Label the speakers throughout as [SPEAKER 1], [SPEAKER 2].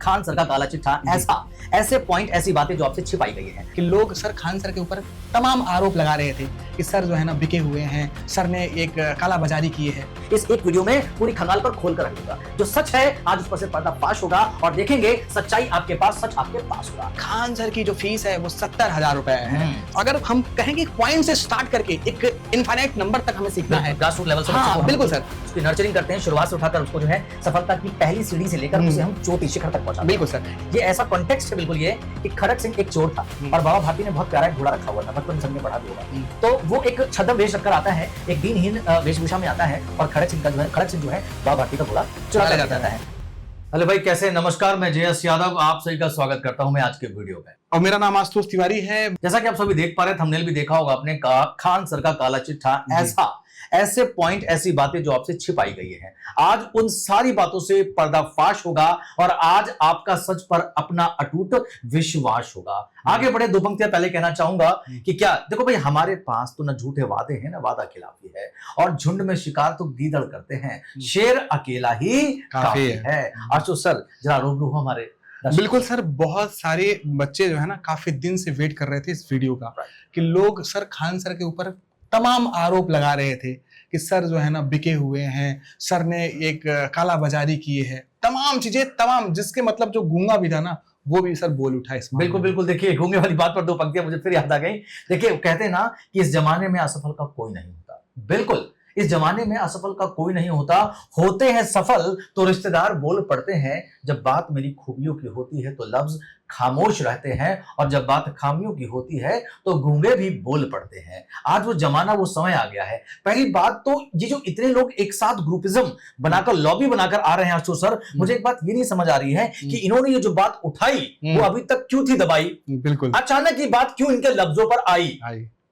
[SPEAKER 1] Khan sir का काला चिट्ठा ऐसे पॉइंट, ऐसी बातें जो आपसे छिपाई गई हैं
[SPEAKER 2] कि लोग सर खान सर के ऊपर तमाम आरोप लगा रहे थे कि सर जो है ना बिके हुए हैं, सर ने एक काला बाजारी की है।
[SPEAKER 1] इस एक वीडियो में पूरी खंगाल पर खोल कर रख दूंगा। जो सच है आज उस पर से पर्दाफाश होगा और देखेंगे सच्चाई आपके पास, सच आपके पास होगा।
[SPEAKER 2] खान सर की जो फीस है वो 70,000 रुपए है। अगर हम कहेंगे पॉइंट से स्टार्ट करके एक इनफाइनाइट नंबर तक हमें सीखना है,
[SPEAKER 1] ग्रासरूट लेवल से।
[SPEAKER 2] हाँ, बिल्कुल सर।
[SPEAKER 1] उसकी नर्चरिंग करते हैं, शुरुआत से उठाकर उसको जो है सफलता की पहली सीढ़ी से लेकर उसे हम चोटी शिखर तक पहुंचा।
[SPEAKER 2] बिल्कुल सर।
[SPEAKER 1] ये ऐसा कॉन्टेक्स्ट है बिल्कुल ये कि खड़क सिंह एक चोर था और बाबा भारती ने बहुत प्यारा एक घोड़ा रखा हुआ था, बचपन से हमने पढ़ा भी होगा। तो वो एक छद्म वेश रखकर आता है, एक दीनहीन वेशभूषा में आता है और खड़क सिंह जो है बाबा भारती का घोड़ा चुरा ले जाता है। हेलो भाई, कैसे? नमस्कार, मैं जयस यादव आप सभी का स्वागत करता हूं मैं आज के वीडियो में।
[SPEAKER 2] और मेरा नाम आशुतोष तिवारी है।
[SPEAKER 1] जैसा कि आप सभी देख पा रहे हैं, थंबनेल भी देखा होगा आपने, खान सर का काला चिट्ठा ऐसे पॉइंट, ऐसी बातें जो आपसे छिपाई गई हैं। आज उन सारी बातों से पर्दाफाश होगा और आज आपका सच पर अपना अटूट विश्वास होगा। आगे बढ़े, दो पंक्तियां पहले कहना चाहूंगा कि क्या देखो भाई, हमारे पास तो न झूठे वादे हैं न वादा खिलाफी है, और झुंड में शिकार तो गीदड़ करते हैं, शेर अकेला ही काफी है। आशुतोष सर जरा रूबरू हो हमारे।
[SPEAKER 2] बिल्कुल सर, बहुत सारे बच्चे जो है ना काफी दिन से वेट कर रहे थे इस वीडियो का कि लोग सर खान सर के ऊपर तमाम आरोप लगा रहे थे कि सर जो है ना बिके हुए हैं, सर ने एक काला बाजारी की है, तमाम चीजें, तमाम, जिसके मतलब जो गूंगा भी था ना वो भी सर बोल उठा इसमें।
[SPEAKER 1] बिल्कुल बिल्कुल। देखिए, गूंगे वाली बात पर दो पंक्तियां मुझे फिर याद आ गई। देखिए, कहते हैं ना कि इस जमाने में असफल का कोई नहीं होता। बिल्कुल, इस जमाने में असफल का कोई नहीं होता, होते हैं सफल तो रिश्तेदार बोल पड़ते हैं। जब बात मेरी खूबियों की होती है तो लफ्ज खामोश रहते हैं, और जब बात खामियों की होती है तो गूंगे भी बोल पड़ते हैं। आज वो जमाना, वो समय आ गया है। पहली बात तो ये जो इतने लोग एक साथ ग्रुपिज्म बनाकर, लॉबी बनाकर आ रहे हैं आशुतोष सर, मुझे एक बात ये नहीं समझ आ रही है कि इन्होंने ये जो बात उठाई वो अभी तक क्यों थी दबाई?
[SPEAKER 2] बिल्कुल,
[SPEAKER 1] अचानक ये बात क्यों इनके लफ्जों पर आई?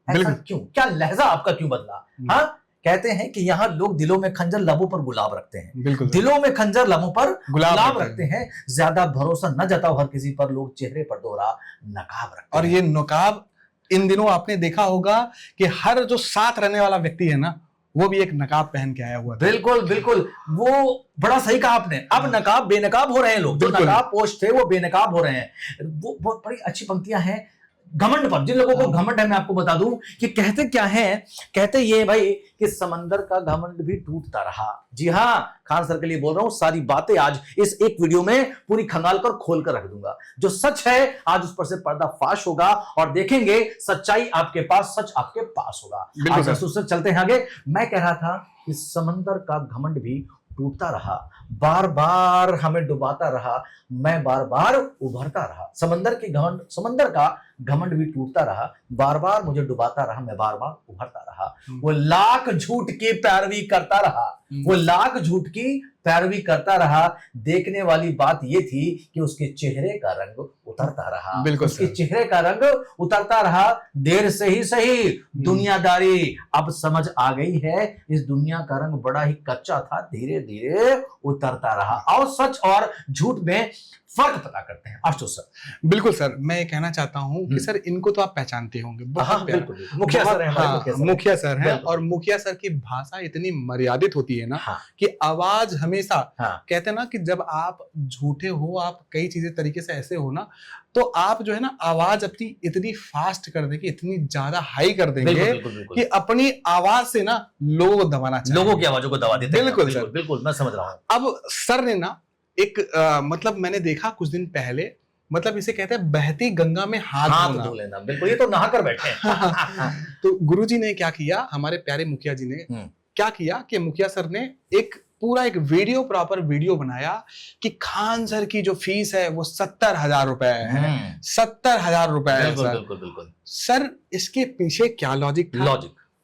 [SPEAKER 2] बिल्कुल
[SPEAKER 1] क्यों? क्या लहजा आपका क्यों बदला? हाँ, कहते हैं कि यहाँ लोग दिलों में खंजर, लबों पर गुलाब रखते हैं।
[SPEAKER 2] बिल्कुल,
[SPEAKER 1] दिलों में खंजर, लबों पर गुलाब रखते हैं। ज्यादा भरोसा न जताओ हर किसी पर, लोग चेहरे पर दोहरा नकाब रखते हैं।
[SPEAKER 2] और ये नकाब इन दिनों आपने देखा होगा कि हर जो साथ रहने वाला व्यक्ति है ना वो भी एक नकाब पहन के आया हुआ था।
[SPEAKER 1] बिल्कुल बिल्कुल, वो बड़ा सही कहा आपने। अब नकाब बेनकाब हो रहे हैं लोग, जो नकाब पोष थे वो बेनकाब हो रहे हैं। वो बहुत बड़ी अच्छी पंक्तियां हैं घमंड पर। जिन लोगों को घमंड है, मैं आपको बता दूं कि कहते क्या है, कहते ये भाई कि समंदर का घमंड भी टूटता रहा। जी हां, खान सर के लिए बोल रहा हूं। सारी बातें आज इस एक वीडियो में पूरी खंगाल कर खोल कर रख दूंगा। जो सच है आज उस पर से पर्दाफाश होगा और देखेंगे सच्चाई आपके पास, सच आपके पास होगा। आज से चलते हैं आगे। मैं कह रहा था कि समंदर का घमंड भी टूटता रहा, बार बार हमें डुबाता रहा, मैं बार बार उभरता रहा। समंदर का घमंड भी टूटता रहा, बार बार मुझे डुबाता रहा, मैं बार बार उभरता रहा। वो लाख झूठ की पैरवी करता रहा, वो लाख झूठ की पैरवी करता रहा। देखने वाली बात ये थी कि उसके चेहरे का रंग उतरता रहा।
[SPEAKER 2] बिल्कुल,
[SPEAKER 1] उसके चेहरे का रंग उतरता रहा। देर से ही सही दुनियादारी अब समझ आ गई है, इस दुनिया का रंग बड़ा ही कच्चा था, धीरे धीरे उतरता रहा। और सच और झूठ में फर्क पता करते हैं आशुतोष सर।
[SPEAKER 2] बिल्कुल सर, मैं ये कहना चाहता हूं कि सर इनको तो आप पहचानते होंगे, बहुत
[SPEAKER 1] बिल्कुल, मुखिया सर हैं,
[SPEAKER 2] मुखिया सर हैं, और मुखिया सर की भाषा इतनी मर्यादित होती है ना कि आवाज हमेशा, कहते हैं ना कि जब आप झूठे हो, आप कई चीजें तरीके से ऐसे हो ना, तो आप जो है ना आवाज अपनी इतनी फास्ट कर देंगे, इतनी ज्यादा हाई कर देंगे कि अपनी आवाज से ना लोगों को दबाना चाहिए, लोगों
[SPEAKER 1] की आवाजों को दबा देते हैं।
[SPEAKER 2] बिल्कुल सर,
[SPEAKER 1] बिल्कुल मैं समझ रहा हूं।
[SPEAKER 2] अब सर ने ना एक मतलब मैंने देखा कुछ दिन पहले, मतलब इसे कहते हैं बहती गंगा में हाथ धो लेना।
[SPEAKER 1] बिल्कुल, ये तो नहा कर बैठे हैं।
[SPEAKER 2] तो गुरुजी ने क्या किया, हमारे प्यारे मुखिया जी ने क्या किया कि मुखिया सर ने एक पूरा एक प्रॉपर वीडियो बनाया कि खान सर की जो फीस है वो 70,000 रुपए है। 70,000 रुपए है सर।
[SPEAKER 1] बिल्कुल।
[SPEAKER 2] सर इसके पीछे क्या लॉजिक था,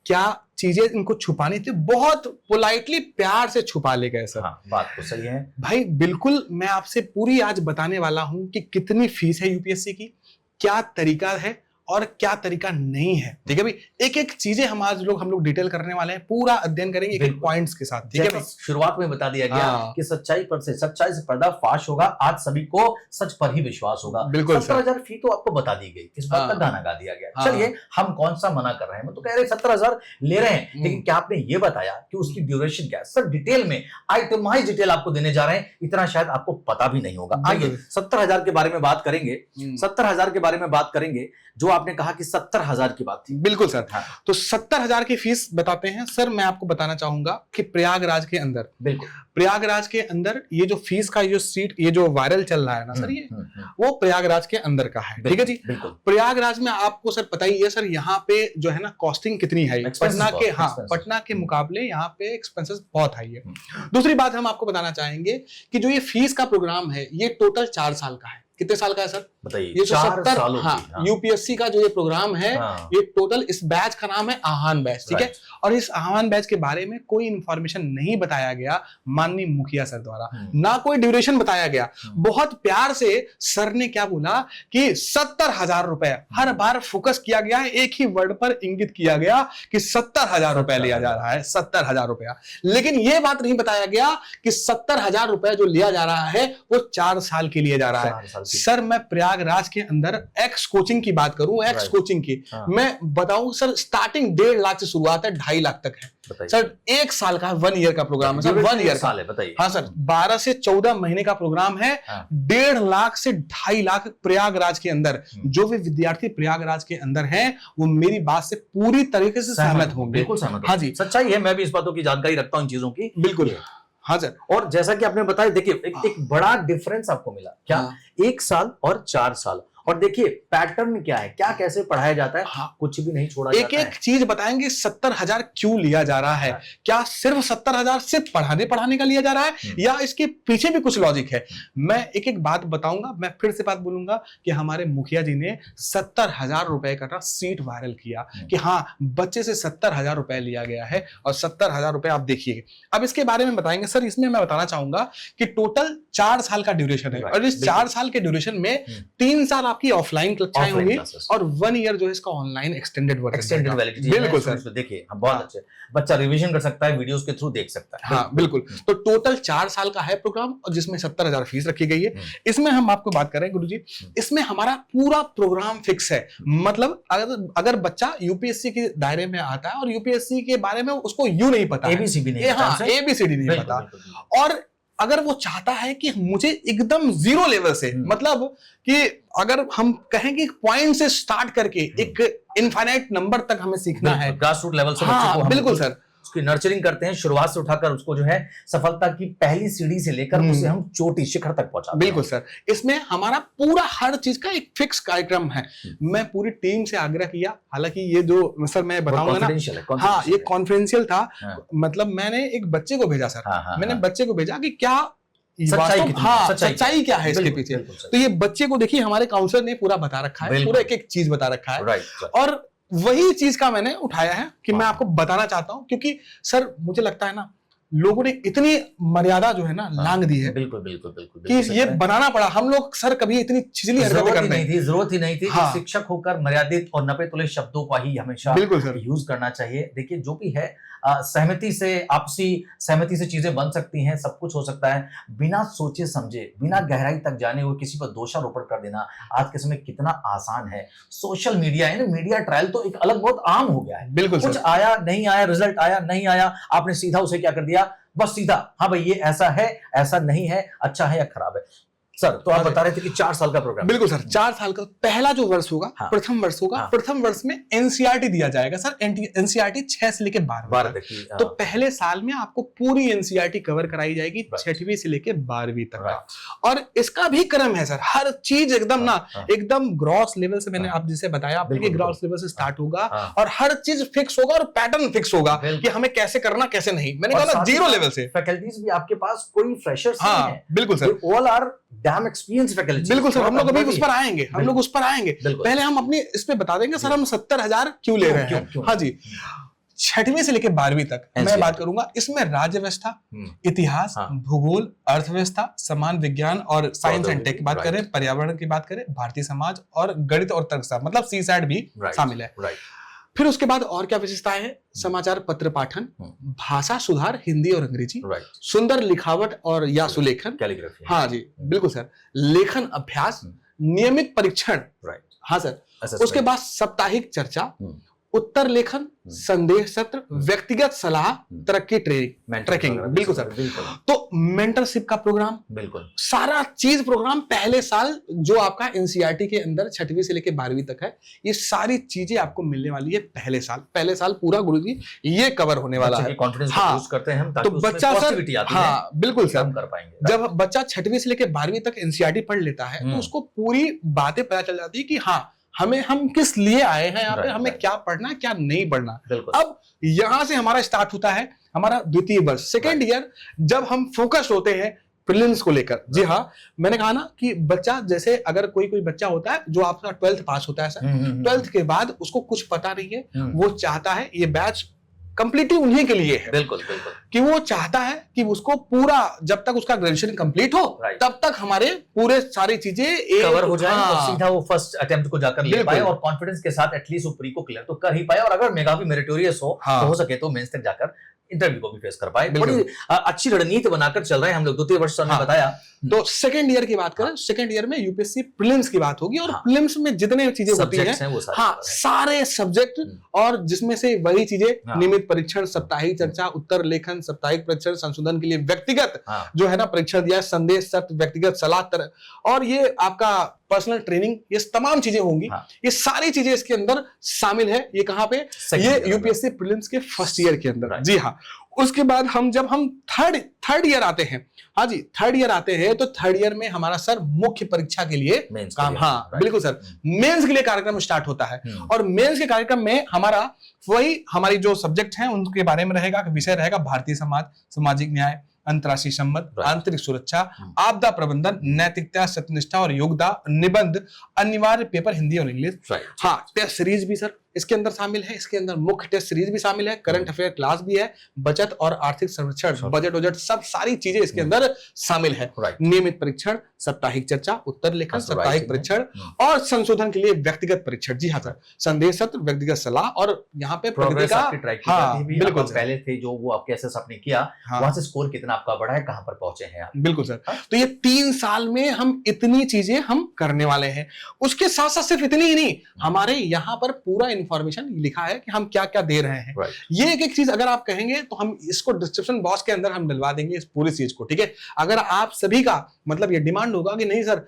[SPEAKER 2] क्या चीजें इनको छुपानी थी, बहुत पोलाइटली प्यार से छुपा ले गए सर।
[SPEAKER 1] बात तो सही है
[SPEAKER 2] भाई। बिल्कुल, मैं आपसे पूरी आज बताने वाला हूं कि कितनी फीस है यूपीएससी की, क्या तरीका है और क्या तरीका नहीं है। ठीक है भाई, एक एक चीजें हम लोग डिटेल करने वाले हैं, पूरा अध्ययन करेंगे एक एक पॉइंट्स के साथ। ठीक है भाई,
[SPEAKER 1] शुरुआत में बता दिया गया कि सच्चाई से पर्दाफाश होगा, आज सभी को सच पर ही विश्वास होगा।
[SPEAKER 2] बिल्कुल
[SPEAKER 1] 17,000 फी तो आपको बता दी गई, इस बात का गाना गा दिया गया। चलिए हम कौन सा मना कर रहे हैं, तो कह रहे 17,000 ले रहे हैं, लेकिन क्या आपने ये बताया कि उसकी ड्यूरेशन क्या है? सर डिटेल में आइटमाइज डिटेल आपको देने जा रहे हैं, इतना शायद आपको पता भी नहीं होगा। आइए 70,000 के बारे में बात करेंगे, 70,000 के बारे में बात करेंगे, जो आपने कहा कि 70,000 की बात थी।
[SPEAKER 2] बिल्कुल सर। तो 70,000 की फीस बताते हैं सर। मैं आपको बताना चाहूंगा कि प्रयागराज के अंदर,
[SPEAKER 1] बिल्कुल
[SPEAKER 2] प्रयागराज के अंदर ये जो फीस का ये जो वायरल चल रहा है ना सर, ये वो प्रयागराज के अंदर का है। ठीक है जी, प्रयागराज में आपको सर पता ही है सर, यहाँ पे जो है ना कॉस्टिंग कितनी है पटना के मुकाबले यहाँ पे एक्सपेंसेस बहुत हाई है। दूसरी बात हम आपको बताना चाहेंगे कि जो ये फीस का प्रोग्राम है ये टोटल 4 साल का है। कितने साल का है सर
[SPEAKER 1] बताइए?
[SPEAKER 2] ये 70 यूपीएससी का जो ये प्रोग्राम है, ये टोटल, इस बैच का नाम है आह्वान बैच। ठीक है, और इस आह्वान बैच के बारे में कोई इंफॉर्मेशन नहीं बताया गया माननीय मुखिया सर द्वारा, ना कोई ड्यूरेशन बताया गया। बहुत प्यार से सर ने क्या बोला कि 70,000 रुपए, हर बार फोकस किया गया है, एक ही वर्ड पर इंगित किया गया कि 70,000 रुपए लिया जा रहा है, 70,000 रुपया। लेकिन यह बात नहीं बताया गया कि 70,000 रुपए जो लिया जा रहा है वो 4 साल के लिए जा रहा है। सर मैं प्रयागराज के अंदर एक्स कोचिंग की बात करूं, एक्स कोचिंग की मैं बताऊं सर, स्टार्टिंग 1.5 लाख से शुरुआत है, 2.5 लाख तक है सर। 1 साल का 1 ईयर का प्रोग्राम है सर, 1 ईयर का। बताइए। हाँ सर, 12 से 14 महीने का प्रोग्राम है। 1.5 लाख से 2.5 लाख प्रयागराज के अंदर। जो भी विद्यार्थी प्रयागराज के अंदर हैं वो मेरी बात से पूरी तरीके से सहमत होंगे। बिल्कुल सहमत। हाँ जी,
[SPEAKER 1] सच्चाई है, मैं भी इस बातों की जानकारी रखता हूं इन चीजों की।
[SPEAKER 2] बिल्कुल। हाँ सर,
[SPEAKER 1] और जैसा कि आपने बताया, देखिए एक बड़ा डिफरेंस आपको मिला क्या? 1 साल और 4 साल। और देखिए पैटर्न क्या है, क्या कैसे पढ़ाया जाता है, कुछ भी नहीं छोड़ा जाता है।
[SPEAKER 2] एक चीज बताएंगे, 70,000 क्यों लिया जा रहा है? क्या सिर्फ 70,000 सिर्फ पढ़ाने का लिया जा रहा है या इसके पीछे भी कुछ लॉजिक है? मैं एक एक बात बताऊंगा। मैं फिर से बात बोलूंगा कि हमारे मुखिया जी ने 70,000 रुपए का सीट वायरल किया कि हाँ बच्चे से 70,000 रुपए लिया गया है, और 70,000 रुपए आप देखिए। अब इसके बारे में बताएंगे सर। इसमें मैं बताना चाहूंगा कि टोटल 4 साल का ड्यूरेशन है, और इस 4 साल के ड्यूरेशन में 3 साल आपकी ऑफलाइन कक्षाएं होंगी और 1 ईयर जो है इसका ऑनलाइन एक्सटेंडेड वैलिडिटी। बिल्कुल सर,
[SPEAKER 1] देखिए बहुत अच्छे, बच्चा रिवीजन कर सकता है, वीडियोस के थ्रू देख सकता है।
[SPEAKER 2] हाँ बिल्कुल। तो टोटल 4 साल का है प्रोग्राम, और जिसमें 70,000 फीस रखी गई है। इसमें हम आपको बात करें गुरुजी, इसमें हमारा पूरा प्रोग्राम फिक्स है। मतलब अगर बच्चा यूपीएससी के दायरे में आता है और यूपीएससी के बारे में उसको यू नहीं पता, एबीसीडी नहीं पता, और अगर वो चाहता है कि मुझे एकदम 0 लेवल से, मतलब कि अगर हम कहें कि पॉइंट से स्टार्ट करके एक इनफाइनाइट नंबर तक हमें सीखना है,
[SPEAKER 1] ग्रास रूट लेवल से।
[SPEAKER 2] हाँ बिल्कुल सर,
[SPEAKER 1] उसकी नर्चरिंग करते हैं, शुरुआत से उठाकर उसको जो है सफलता की पहली सीढ़ी से लेकर उसे हम चोटी शिखर तक पहुंचाते हैं।
[SPEAKER 2] बिल्कुल सर, इसमें हमारा पूरा हर चीज का एक फिक्स कार्यक्रम है। मैं पूरी टीम से आग्रह किया, हालांकि ये जो सर मैं बताऊंगा ना, हाँ ये कॉन्फिडेंशियल था। मतलब मैंने एक बच्चे को भेजा सर, मैंने बच्चे को भेजा कि क्या सच्चाई क्या है इसके पीछे। तो ये बच्चे को देखिए हमारे काउंसलर ने पूरा बता रखा है, पूरा एक एक चीज बता रखा है, और वही चीज का मैंने उठाया है कि मैं आपको बताना चाहता हूं। क्योंकि सर मुझे लगता है ना, लोगों ने इतनी मर्यादा जो है ना लांग दी है,
[SPEAKER 1] बिल्कुल बिल्कुल बिल्कुल,
[SPEAKER 2] कि ये बनाना पड़ा। हम लोग सर कभी इतनी छिछली हरकतें करते नहीं थी,
[SPEAKER 1] जरूरत ही नहीं थी। शिक्षक होकर मर्यादित और नपे तुले शब्दों का ही हमेशा यूज करना चाहिए। देखिए जो भी है सहमति से, आपसी सहमति से चीजें बन सकती हैं, सब कुछ हो सकता है। बिना सोचे समझे, बिना गहराई तक जाने हुए किसी पर दोषारोपण कर देना आज के समय कितना आसान है। सोशल मीडिया है ना, मीडिया ट्रायल तो एक अलग बहुत आम हो गया है।
[SPEAKER 2] बिल्कुल,
[SPEAKER 1] कुछ आया नहीं आया, रिजल्ट आया नहीं आया, आपने सीधा उसे क्या कर दिया, बस सीधा हाँ भाई ये ऐसा है, ऐसा नहीं है, अच्छा है या खराब है। सर तो आप बता रहे थे कि 4 साल का प्रोग्राम।
[SPEAKER 2] बिल्कुल सर, 4 साल का पहला जो वर्ष होगा, प्रथम वर्ष होगा, प्रथम वर्ष में एनसीईआरटी दिया जाएगा सर। एनसीईआरटी 6 से लेकर 12 तक। तो पहले साल में आपको पूरी एनसीईआरटी कवर कराई जाएगी, 6वीं से लेकर 12वीं तक का। और इसका भी क्रम है सर, हर चीज एकदम ना एकदम ग्रॉस लेवल से, मैंने आप जिसे बताया आपने ग्रॉस लेवल से स्टार्ट होगा, और हर चीज फिक्स होगा और पैटर्न फिक्स होगा कि हमें कैसे करना कैसे नहीं। मैंने कहा ना 0 लेवल से।
[SPEAKER 1] फैकल्टीज भी आपके पास कोई फ्रेशर्स नहीं है।
[SPEAKER 2] बिल्कुल sir,
[SPEAKER 1] all are damn experience faculty.
[SPEAKER 2] बिल्कुल सर, हम लोग अभी उस पर आएंगे, पहले हम अपनी इस पे बता देंगे सर हम 70,000 क्यों ले रहे हैं। हाँ जी, 6वीं से लेकर 12वीं तक मैं बात करूंगा, इसमें राज्य व्यवस्था, इतिहास, भूगोल, अर्थव्यवस्था, समान विज्ञान और साइंस एंड टेक की बात करें, पर्यावरण की बात करें, भारतीय समाज और गणित और तर्कशास्त्र, मतलब सीसैट भी शामिल है। फिर उसके बाद और क्या विशेषताएं हैं? समाचार पत्र पाठन, भाषा सुधार हिंदी और अंग्रेजी, सुंदर लिखावट और या सुलेखन, हाँ जी बिल्कुल सर, लेखन अभ्यास, नियमित परीक्षण, हाँ सर, उसके बाद साप्ताहिक चर्चा, उत्तर लेखन, संदेश सत्र, व्यक्तिगत सलाह, तरक्की ट्रैकिंग, बिल्कुल सर, तो मेंटरशिप का प्रोग्राम, बिल्कुल सारा चीज प्रोग्राम पहले साल जो आपका एनसीईआरटी के अंदर 6वीं से लेकर 12वीं तक है, ये सारी चीजें आपको मिलने वाली है पहले साल पूरा गुरुजी ये कवर होने वाला है।
[SPEAKER 1] कॉन्फिडेंस बूस्ट करते हैं हम,
[SPEAKER 2] तो बच्चा सर, हाँ बिल्कुल सर, कर पाएंगे। जब बच्चा 6वीं से लेकर 12वीं तक एनसीईआरटी पढ़ लेता है तो उसको पूरी बातें पता चल जाती है कि हाँ हम किस लिए आए हैं यहाँ पे, हमें क्या पढ़ना क्या नहीं पढ़ना। अब यहां से हमारा स्टार्ट होता है हमारा द्वितीय वर्ष, सेकेंड ईयर, जब हम फोकस्ड होते हैं प्रीलिम्स को लेकर। जी हाँ, मैंने कहा ना कि बच्चा, जैसे अगर कोई बच्चा होता है जो आपका 12th पास होता है सर, 12th के बाद उसको कुछ पता नहीं है, वो चाहता है ये बैच कंप्लीटली उन्हीं के लिए है, बिल्कुल कि वो चाहता है कि उसको पूरा, जब तक उसका ग्रेजुएशन कंप्लीट हो तब तक हमारे पूरे सारी चीजें
[SPEAKER 1] कवर हो जाए और सीधा वो फर्स्ट अटेम्प्ट को जाकर ले पाए और कॉन्फिडेंस के साथ एटलीस्ट वो प्री को क्लियर तो कर ही पाए, और अगर मेगा भी मेरिटोरियस हो सके तो मेंस तक जाकर इंटरव्यू को भी फेस कर पाए। बड़ी अच्छी रणनीति बनाकर चल रहे हैं हम लोग। द्वितीय वर्ष ने बताया।
[SPEAKER 2] तो सेकंड ईयर की बात करें, सेकंड ईयर में यूपीएससी प्रीलिम्स की बात होगी, और प्रीलिम्स में जितने चीजें होती हैं सारे सब्जेक्ट, और जिसमें से वही चीजें नियमित परीक्षण, साप्ताहिक चर्चा, उत्तर लेखन, साप्ताहिक परीक्षण, संशोधन के लिए व्यक्तिगत जो है ना परीक्षण दिया, संदेश सत्र, व्यक्तिगत सलाह, और ये आपका पर्सनल ट्रेनिंग, ये तमाम चीजें होंगी। ये सारी चीजें इसके अंदर शामिल है। ये कहां पे? ये यूपीएससी प्रीलिम्स के फर्स्ट ईयर के अंदर। जी हाँ। उसके बाद जब हम थर्ड ईयर आते हैं, हाँ जी, थर्ड ईयर आते हैं, तो थर्ड ईयर में हमारा सर मुख्य परीक्षा के लिए काम, हाँ बिल्कुल सर, मेंस के लिए कार्यक्रम स्टार्ट होता है। और मेंस के कार्यक्रम में हमारा वही हमारी जो सब्जेक्ट हैं उनके बारे में रहेगा, विषय रहेगा भारतीय समाज, सामाजिक न्याय, अंतर्राष्ट्रीय संबंध, आंतरिक सुरक्षा, आपदा प्रबंधन, नैतिकता, सत्यनिष्ठा और योग्यता, निबंध, अनिवार्य पेपर हिंदी और इंग्लिश। हाँ, टेस्ट सीरीज भी सर इसके अंदर शामिल है, इसके अंदर मुख्य टेस्ट सीरीज भी शामिल है, करंट अफेयर क्लास भी है, बचत और आर्थिक सर्वेक्षण, बजट सब सारी चीजें इसके अंदर शामिल है। नियमित परीक्षण, साप्ताहिक चर्चा, उत्तर लेखन, साप्ताहिक परीक्षण और संशोधन के लिए व्यक्तिगत परीक्षण। जी हाँ सर, संदेश सत्र, व्यक्तिगत सलाह, और यहाँ पे
[SPEAKER 1] प्रोग्रेस आपकी ट्रैक की जाती है। बिल्कुल, पहले थे जो वो आपके एसएस आपने किया, वहां से स्कोर कितना आपका बढ़ा है, कहां पर पहुंचे हैं आप?
[SPEAKER 2] बिल्कुल सर। तो ये 3 साल में हम इतनी चीजें हम करने वाले हैं। उसके साथ साथ सिर्फ इतनी ही नहीं, हमारे यहाँ पर पूरा इंफॉर्मेशन लिखा है कि हम क्या क्या दे रहे हैं। ये एक चीज अगर आप कहेंगे तो हम इसको डिस्क्रिप्शन बॉक्स के अंदर हम डलवा देंगे इस पूरी चीज को, ठीक है। अगर आप सभी का मतलब ये डिमांड होगा कि नहीं सर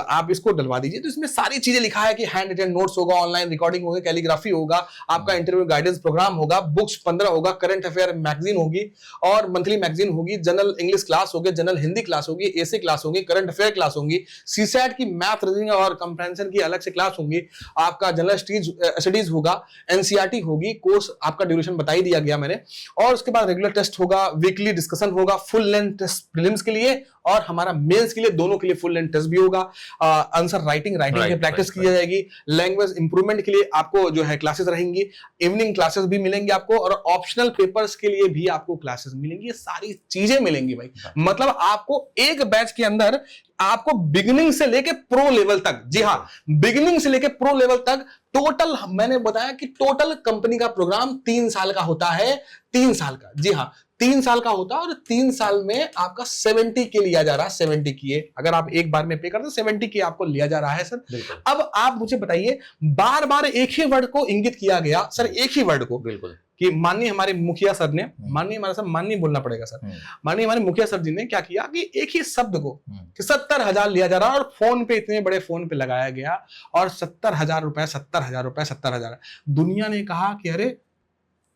[SPEAKER 2] आप इसको डलवा दीजिए, तो इसमें सारी चीजें लिखा है कि हैंड रिटन नोट्स होगा, ऑनलाइन रिकॉर्डिंग होगी, कैलीग्राफी होगा, आपका इंटरव्यू गाइडेंस प्रोग्राम होगा, बुक्स 15 होगा, करंट अफेयर मैगजीन होगी और मंथली मैगजीन होगी, जनरल इंग्लिश क्लास होगी, जनरल हिंदी क्लास होगी, एसे क्लास होगी, करंट अफेयर क्लास होगी, सीसैट की मैथ, रीजनिंग और कंप्रेहेंशन की अलग से क्लास होंगी, आपका जनरल स्टडीज होगा, एनसीईआरटी होगी, कोर्स आपका ड्यूरेशन बता ही दिया गया मैंने, और उसके बाद रेगुलर टेस्ट होगा, वीकली डिस्कशन होगा, फुल लेंथ टेस्ट प्रीलिम्स के लिए और हमारा मेंस के लिए, दोनों के लिए फुल लेंथ टेस्ट भी होगा, आंसर राइटिंग की प्रैक्टिस की जाएगी, लैंग्वेज इंप्रूवमेंट के लिए आपको जो है क्लासेस रहेंगी, इवनिंग क्लासेस भी मिलेंगी आपको, और ऑप्शनल पेपर्स के लिए भी आपको क्लासेस मिलेंगी। ये सारी चीजें मिलेंगी भाई, मतलब आपको एक बैच के अंदर आपको बिगिनिंग से लेके प्रो लेवल तक, जी हाँ, बिगिनिंग से लेके प्रो लेवल तक टोटल, मैंने बताया कि टोटल कंपनी का प्रोग्राम 3 साल का होता है, 3 साल का, जी हाँ 3 साल का होता है, और 3 साल में आपका 70 के लिया जा रहा है, 70 की, अगर आप एक बार में पे करते 70 की आपको लिया जा रहा है सर। अब आप मुझे बताइए, बार बार एक ही वर्ड को इंगित किया गया सर, एक ही वर्ड को, बिल्कुल, कि माननीय हमारे मुखिया सर ने, माननीय हमारा सर, माननीय बोलना पड़ेगा सर, माननीय हमारे मुखिया सर जी ने क्या किया कि एक ही शब्द को 70,000 लिया जा रहा है, और फोन पे, इतने बड़े फोन पे लगाया गया, और 70,000 रुपए, 70,000 रुपए, 70,000। दुनिया ने कहा कि अरे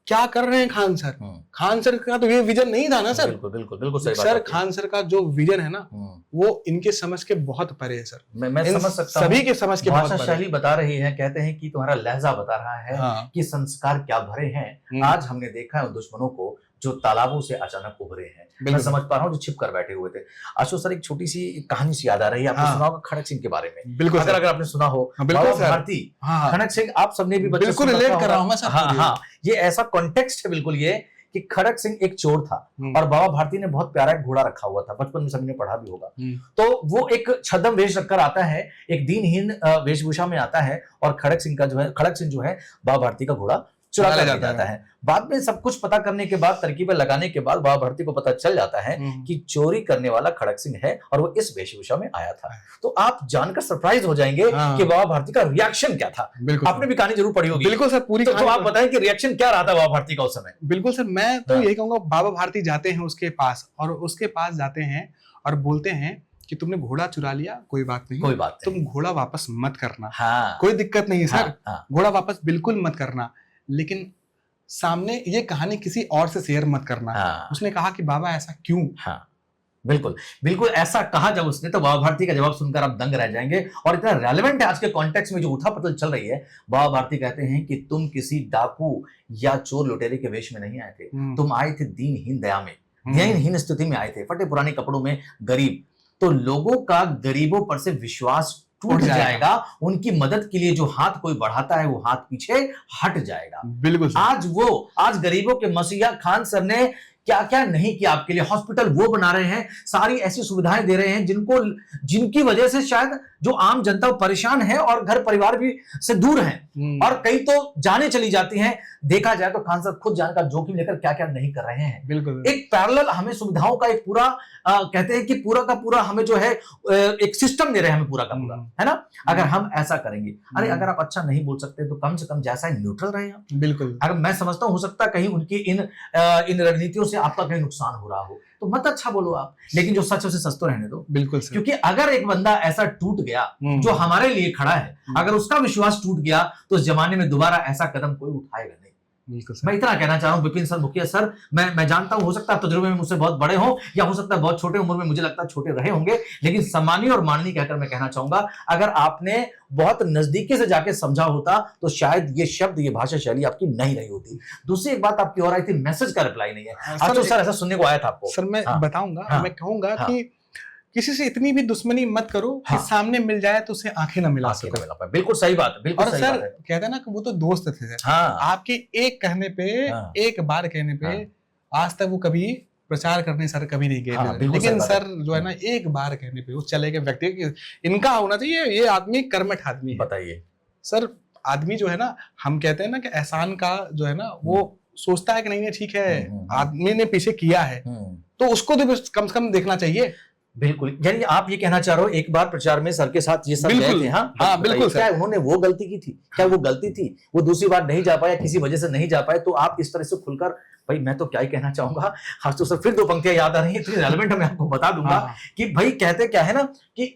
[SPEAKER 2] क्या कर रहे हैं खान सर? खान सर का तो ये विजन नहीं था ना सर।
[SPEAKER 1] बिल्कुल सही बात
[SPEAKER 2] सर, खान सर का जो विजन है ना, वो इनके समझ के बहुत परे है सर।
[SPEAKER 1] मैं समझ सकता हूं,
[SPEAKER 2] सभी के समझ के बहुत
[SPEAKER 1] भाषा शैली बता रही है, कहते हैं कि तुम्हारा लहजा बता रहा है कि संस्कार क्या भरे हैं। आज हमने देखा है उन दुश्मनों को जो तालाबों से अचानक उभरे हैं, मैं समझ पा रहा हूँ जो छिप कर बैठे हुए थे। आशु सर, एक छोटी सी कहानी सी याद आ रही है, आपने सुना होगा खड़क सिंह के बारे में।
[SPEAKER 2] बिल्कुल
[SPEAKER 1] अगर आपने सुना हो, बाबा भारती, खड़क सिंह, आप सबने भी
[SPEAKER 2] बिल्कुल रिलेट कर रहा हूँ मैं सर।
[SPEAKER 1] हाँ, ये ऐसा कॉन्टेक्स्ट है बिल्कुल ये, कि खड़क सिंह एक चोर था और बाबा भारती ने बहुत प्यारा एक घोड़ा रखा हुआ था, बचपन में सभी ने पढ़ा भी होगा। तो वो एक छद्म वेश रखकर आता है, एक दीनहीन वेशभूषा में आता है, और खड़क सिंह जो है बाबा भारती का घोड़ा चुरा कर ले जाता है। बाद में सब कुछ पता करने के बाद, तरकीबें लगाने के बाद, बाबा भारती को पता चल जाता है कि चोरी करने वाला खड़क सिंह है और वो इस वेशभूषा में आया था। तो आप जानकर सरप्राइज हो जाएंगे कि बाबा भारती का रिएक्शन क्या था। आपने भी कहानी जरूर पढ़ी होगी।
[SPEAKER 2] बिल्कुल सर, पूरी।
[SPEAKER 1] तो आप बताएं कि रिएक्शन क्या रहा था बाबा भारती का उस समय।
[SPEAKER 2] बिल्कुल सर, मैं तो यही कहूंगा, बाबा भारती जाते हैं उसके पास, और उसके पास जाते हैं और बोलते हैं कि तुमने घोड़ा चुरा लिया, कोई बात नहीं,
[SPEAKER 1] कोई बात
[SPEAKER 2] तुम घोड़ा वापस मत करना।
[SPEAKER 1] हाँ,
[SPEAKER 2] कोई दिक्कत नहीं सर, घोड़ा वापस बिल्कुल मत करना, लेकिन सामने ये कहानी किसी और से शेयर मत करना। उसने कहा कि बाबा ऐसा क्यों?
[SPEAKER 1] हाँ, बिल्कुल ऐसा कहा जब उसने, तो बाबा भारती का जवाब सुनकर आप दंग रह जाएंगे, और इतना रेलेवेंट है आज के कॉन्टेक्स्ट में जो उथल-पुथल चल रही है। बाबा भारती कहते हैं कि तुम किसी डाकू या चोर लुटेरे के वेश में नहीं आए थे, तुम आए थे दीनहीन दया में, दीनहीन स्थिति में आए थे, फटे पुराने कपड़ों में, गरीब। तो लोगों का गरीबों पर से विश्वास टूट जाएगा, उनकी मदद के लिए जो हाथ कोई बढ़ाता है वो हाथ पीछे हट जाएगा।
[SPEAKER 2] बिल्कुल।
[SPEAKER 1] आज गरीबों के मसीहा खान सर ने क्या क्या नहीं किया आपके लिए। हॉस्पिटल वो बना रहे हैं, सारी ऐसी सुविधाएं दे रहे हैं जिनकी वजह से शायद जो आम जनता परेशान है और घर परिवार भी से दूर हैं, और कई तो जाने चली जाती हैं। देखा जाए तो खान साहब खुद जान का जोखिम लेकर क्या क्या नहीं कर रहे हैं।
[SPEAKER 2] बिल्कुल।
[SPEAKER 1] एक पैरेलल हमें सुविधाओं का एक पूरा कहते हैं कि पूरा का पूरा हमें जो है एक सिस्टम दे रहे हैं हमें पूरा का पूरा, है ना। अगर हम ऐसा करेंगे, अरे अगर आप अच्छा नहीं बोल सकते तो कम से कम जैसा न्यूट्रल रहे आप।
[SPEAKER 2] बिल्कुल।
[SPEAKER 1] अगर मैं समझता हूं, हो सकता है कहीं उनकी इन रणनीतियों से आपका कहीं नुकसान हो रहा हो, तो मत अच्छा बोलो आप, लेकिन जो सच उसे सच तो रहने दो।
[SPEAKER 2] बिल्कुल सर।
[SPEAKER 1] क्योंकि अगर एक बंदा ऐसा टूट गया जो हमारे लिए खड़ा है, अगर उसका विश्वास टूट गया तो उस जमाने में दोबारा ऐसा कदम कोई उठाएगा नहीं। मैं इतना कहना चाह रहा हूं विपिन सर, मुखिया सर, मैं जानता हूं हो सकता है तजुर्बे में मुझसे बहुत बड़े हो, या हो सकता है बहुत छोटे उम्र में मुझे लगता है छोटे रहे होंगे, लेकिन सम्मानीय और माननीय कहकर मैं कहना चाहूंगा, अगर आपने बहुत नजदीकी से जाके समझा होता तो शायद ये शब्द, ये भाषा शैली आपकी नहीं रही होती। दूसरी एक बात आपकी और आई थी, मैसेज का रिप्लाई नहीं है। सर ऐसा सुनने को आया था आपको?
[SPEAKER 2] सर मैं बताऊंगा, मैं कहूंगा कि किसी से इतनी भी दुश्मनी मत करो कि सामने मिल जाए तो उसे आंखें न मिला सको।
[SPEAKER 1] बिल्कुल सही बात है, बिल्कुल सही बात है।
[SPEAKER 2] कहते हैं ना कि वो तो दोस्त थे। आपके एक कहने पे, एक बार कहने पे, आज तक वो कभी प्रचार करने सर कभी नहीं गए, लेकिन सर जो है ना, एक बार कहने पे वो चले गए व्यक्ति। इनका होना चाहिए, ये आदमी कर्मठ आदमी है।
[SPEAKER 1] बताइए सर,
[SPEAKER 2] आदमी जो है ना, हम कहते हैं ना कि एहसान का जो है ना, वो सोचता है कि नहीं ठीक है, आदमी ने पीछे किया है तो उसको तो कम से कम देखना चाहिए।
[SPEAKER 1] बिल्कुल, यानी आप ये कहना चाह रहे हो, एक बार प्रचार में सर के साथ ये सब गए थे। हाँ
[SPEAKER 2] बिल्कुल।
[SPEAKER 1] क्या उन्होंने वो गलती की थी? क्या वो गलती थी? वो दूसरी बार नहीं जा पाया, किसी वजह से नहीं जा पाए, तो आप इस तरह से खुलकर, भाई मैं तो क्या ही कहना चाहूंगा। हाँ तो सर फिर दो पंक्तियां याद आ रही है, इतनी रेलेवेंट है, मैं आपको बता दूंगा कि भाई कहते क्या है ना, कि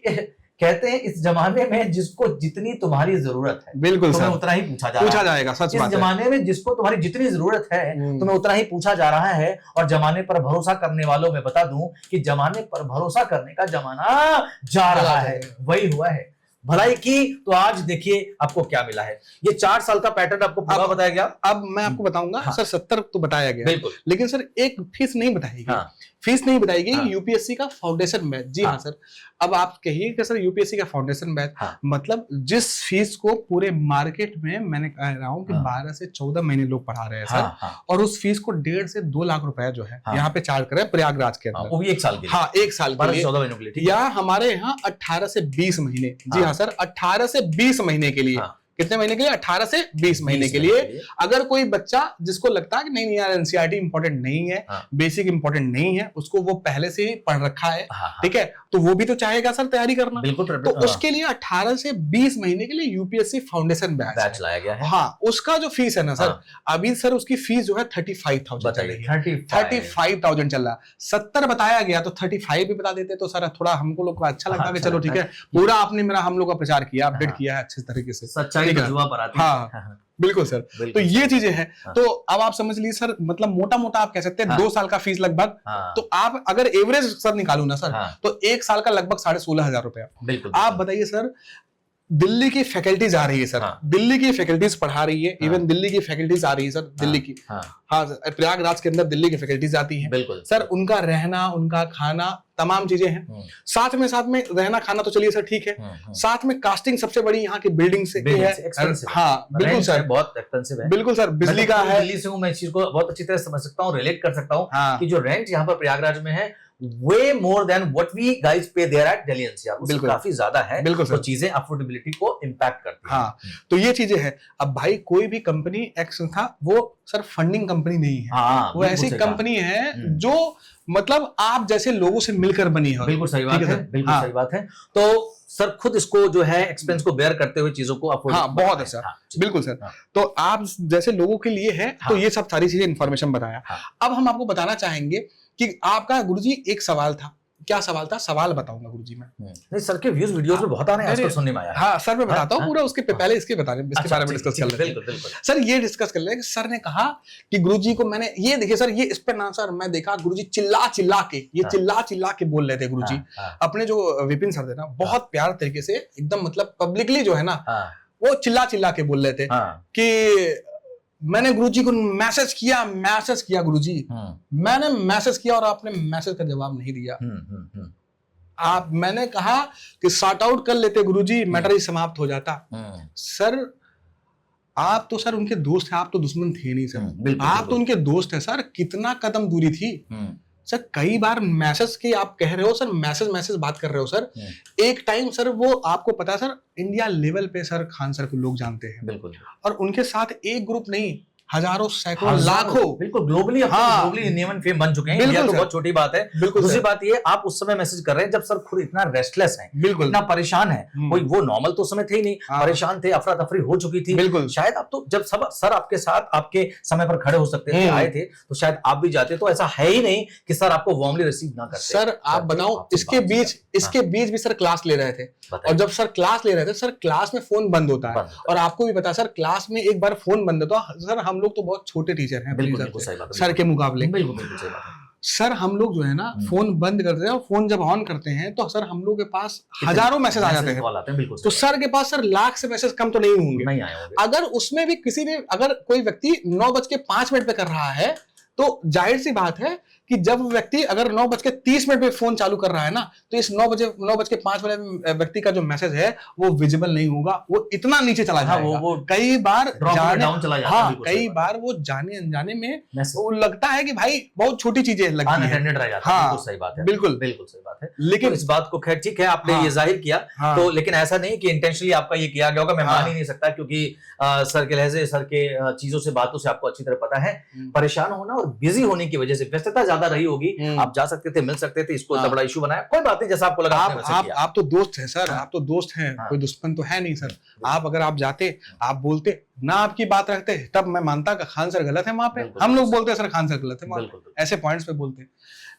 [SPEAKER 1] कहते हैं इस जमाने में जिसको जितनी तुम्हारी जरूरत है,
[SPEAKER 2] बिल्कुल
[SPEAKER 1] तुम्हें उतना ही पूछा जाएगा।
[SPEAKER 2] सच बात है।
[SPEAKER 1] इस जमाने में जिसको तुम्हारी जितनी जरूरत है तुम्हें उतना ही पूछा जा रहा है। और जमाने पर भरोसा करने वालों में बता दूं कि जमाने पर भरोसा करने का जमाना जा रहा है, वही हुआ है। भलाई की तो आज देखिए आपको क्या मिला है। ये 4 साल का पैटर्न आपको पूरा बताया गया।
[SPEAKER 2] अब मैं आपको बताऊंगा सर, 70 तो बताया गया,
[SPEAKER 1] बिल्कुल,
[SPEAKER 2] लेकिन सर एक फीस नहीं बताई गई। फीस नहीं बताई गई। यूपीएससी का फाउंडेशन बैच। जी हाँ सर। अब आप कहिए कि सर यूपीएससी का फाउंडेशन बैच, मतलब जिस फीस को पूरे मार्केट में, मैंने कह रहा हूँ कि 12 से 14 महीने लोग पढ़ा रहे हैं सर, और उस फीस को 1.5 से 2 लाख रुपए जो है यहाँ पे चार्ज कर रहे हैं प्रयागराज के अंदर,
[SPEAKER 1] वो भी 1 साल के लिए।
[SPEAKER 2] हाँ 1 साल के लिए,
[SPEAKER 1] 14 महीनों के लिए।
[SPEAKER 2] या हमारे यहाँ 18 से 20 महीने। जी हाँ सर, 18 से 20 महीने के लिए। कितने महीने के लिए? 18 से 20 महीने के लिए। अगर कोई बच्चा जिसको लगता है कि नहीं यार एनसीईआरटी इंपॉर्टेंट नहीं है, बेसिक इंपॉर्टेंट नहीं है, उसको वो पहले से ही पढ़ रखा है, ठीक है, तो वो भी तो चाहेगा सर तैयारी करना।
[SPEAKER 1] बिल्कुल।
[SPEAKER 2] तो उसके लिए 18 से 20 महीने के लिए यूपीएससी फाउंडेशन बैच
[SPEAKER 1] लाया गया है।
[SPEAKER 2] हाँ, उसका जो फीस है ना सर, अभी सर उसकी फीस जो है 35,000 चल रही है। 35,000 चल रहा है। 70 बताया गया तो 35 भी बता देते तो सर थोड़ा हमको लोग को अच्छा लगता है। चलो ठीक है, पूरा आपने मेरा हम लोग का प्रचार किया, अपडेट किया है अच्छे तरीके से। हाँ बिल्कुल सर। तो ये चीजें हैं। तो अब आप समझ लीजिए सर, मतलब मोटा मोटा आप कह सकते हैं 2 साल का फीस लगभग। तो आप अगर एवरेज सर निकालू ना सर, तो 1 साल का लगभग 16,500 रुपया। आप बताइए सर, दिल्ली की फैकल्टीज आ रही है सर, दिल्ली की फैकल्टीज पढ़ा रही है, इवन दिल्ली की फैकल्टीज आ रही है सर, दिल्ली की, हाँ प्रयागराज के अंदर दिल्ली की फैकल्टीज आती हैं।
[SPEAKER 1] बिल्कुल
[SPEAKER 2] सर, उनका रहना, उनका खाना, तमाम चीजें हैं। साथ में रहना खाना तो चलिए सर ठीक है, साथ में कास्टिंग सबसे बड़ी यहाँ की बिल्डिंग से है। हाँ बिल्कुल सर,
[SPEAKER 1] बहुत एक्सपेंसिव है।
[SPEAKER 2] बिल्कुल सर, बिजली का है।
[SPEAKER 1] दिल्ली से हूँ, मैं इस चीज को बहुत अच्छी तरह समझ सकता हूँ, रिलेट कर सकता हूँ कि जो रेंट यहाँ पर प्रयागराज में है way more than what we guys pay there at Delhi NCR, उससे काफी ज्यादा है।
[SPEAKER 2] बिल्कुल सर,
[SPEAKER 1] तो चीजें अफोर्डेबिलिटी को इम्पैक्ट करती हैं।
[SPEAKER 2] हाँ, तो ये चीजें हैं। अब भाई कोई भी कंपनी एक्स था, वो सर फंडिंग कंपनी नहीं है।
[SPEAKER 1] हाँ,
[SPEAKER 2] वो ऐसी कंपनी है जो मतलब आप जैसे लोगों से मिलकर बनी है।
[SPEAKER 1] बिल्कुल सही बात है, बिल्कुल सही बात है। तो सर खुद इसको जो है एक्सपेंस को बेयर करते हुए चीजों को अफोर्ड,
[SPEAKER 2] हाँ बहुत है सर, बिल्कुल सर। तो आप जैसे लोगों के लिए है, तो ये सब सारी चीजें इन्फॉर्मेशन बताया। अब हम आपको बताना चाहेंगे कि आपका गुरुजी एक सवाल था, क्या सवाल था? सवाल बताऊंगा गुरुजी मैं।
[SPEAKER 1] नहीं सर के व्यूज वीडियोस में बहुत आ रहे हैं आजकल, सुनने में आया।
[SPEAKER 2] हाँ सर, मैं बताता हूँ पूरा, उसके पहले इसके बारे में डिस्कस कर लेते हैं।
[SPEAKER 1] बिल्कुल बिल्कुल
[SPEAKER 2] सर, ये डिस्कस कर लेते हैं। सर ने कहा कि गुरुजी को मैंने ये देखिए सर, ये इस पे ना सर मैं देखा गुरुजी चिल्ला चिल्ला के बोल रहे थे गुरुजी। अपने जो विपिन सर थे ना, बहुत प्यार तरीके से एकदम मतलब पब्लिकली जो है ना, वो चिल्ला के बोल रहे थे कि मैंने गुरुजी को मैसेज किया गुरुजी, मैंने मैसेज किया और आपने मैसेज का जवाब नहीं दिया। मैंने कहा कि सॉर्ट आउट कर लेते गुरुजी, मैटर ही समाप्त हो जाता। सर, आप तो सर उनके दोस्त हैं, आप तो दुश्मन थे नहीं सर, आप तो उनके दोस्त हैं सर। कितना कदम दूरी थी सर। कई बार मैसेज की आप कह रहे हो सर, मैसेज बात कर रहे हो सर। एक टाइम सर, वो आपको पता है सर, इंडिया लेवल पे सर खान सर को लोग जानते हैं।
[SPEAKER 1] बिल्कुल।
[SPEAKER 2] और उनके साथ एक ग्रुप नहीं, हजारों, सैकड़ों, लाखों,
[SPEAKER 1] बिल्कुल ग्लोबली, हाँ, ग्लोबली नेम एंड फेम बन चुके हैं। इंडिया तो बहुत छोटी बात है। दूसरी बात ये, आप उस समय मैसेज कर रहे हैं जब सर खुद इतना रेस्टलेस हैं, बिल्कुल इतना परेशान है। कोई वो नॉर्मल तो उस समय थे ही नहीं, परेशान थे, अफरा तफरी हो चुकी थी। बिल्कुल, शायद आप तो जब सब सर आपके साथ आपके समय पर खड़े हो सकते थे, आए थे, तो शायद आप भी जाते। तो ऐसा है ही नहीं कि सर आपको वार्मली रिसीव ना करते।
[SPEAKER 2] सर आप बनाओ, इसके बीच भी सर क्लास ले रहे थे, और जब सर क्लास ले रहे थे, सर क्लास में फोन बंद होता है, और आपको भी पता सर क्लास में एक बार फोन बंद होता है। सर हम लोग तो बहुत छोटे टीचर हैं सर के मुकाबले। सर हम लोग जो है ना, फोन बंद करते हैं, और फोन जब ऑन करते हैं तो सर हम लोग के पास हजारों मैसेज आ जाते हैं। तो सर के पास सर लाख से मैसेज कम तो नहीं होंगे। अगर उसमें भी किसी ने, अगर कोई व्यक्ति 9:05 पे कर रहा है, तो जाहिर सी बात है कि जब व्यक्ति अगर 9:30 पे फोन चालू कर रहा है ना, तो इस 9:05 वाले व्यक्ति का जो मैसेज है वो विजिबल नहीं होगा, वो इतना नीचे चला जाएगा। वो कई बार कई बार वो जाने अनजाने में वो लगता है कि भाई बहुत छोटी चीजें लगती हैं। हाँ, सही बात है, बिल्कुल सही बात है। लेकिन
[SPEAKER 1] तो इस बात को खैर ठीक है, आपने ये जाहिर किया, तो लेकिन ऐसा नहीं कि इंटेंशनली आपका ये किया गया होगा, मैं मान ही नहीं सकता, क्योंकि सर के लहजे, सर के चीजों से, बातों से आपको अच्छी तरह पता है। परेशान होना और बिजी होने की वजह से, व्यस्तता ज्यादा रही होगी, आप जा सकते थे, मिल सकते थे, इसको इतना बड़ा इशू बनाया। कोई बात नहीं, जैसा आपको लगा।
[SPEAKER 2] आप तो दोस्त हैं सर, आप तो दोस्त हैं, कोई दुश्मन तो है नहीं सर। आप अगर आप जाते, आप बोलते ना, आपकी बात रखते, तब मैं मानता कि खान सर गलत है वहां पे। हम लोग बोलते हैं सर खान सर गलत है वहां पे, ऐसे पॉइंट्स पे बोलते हैं।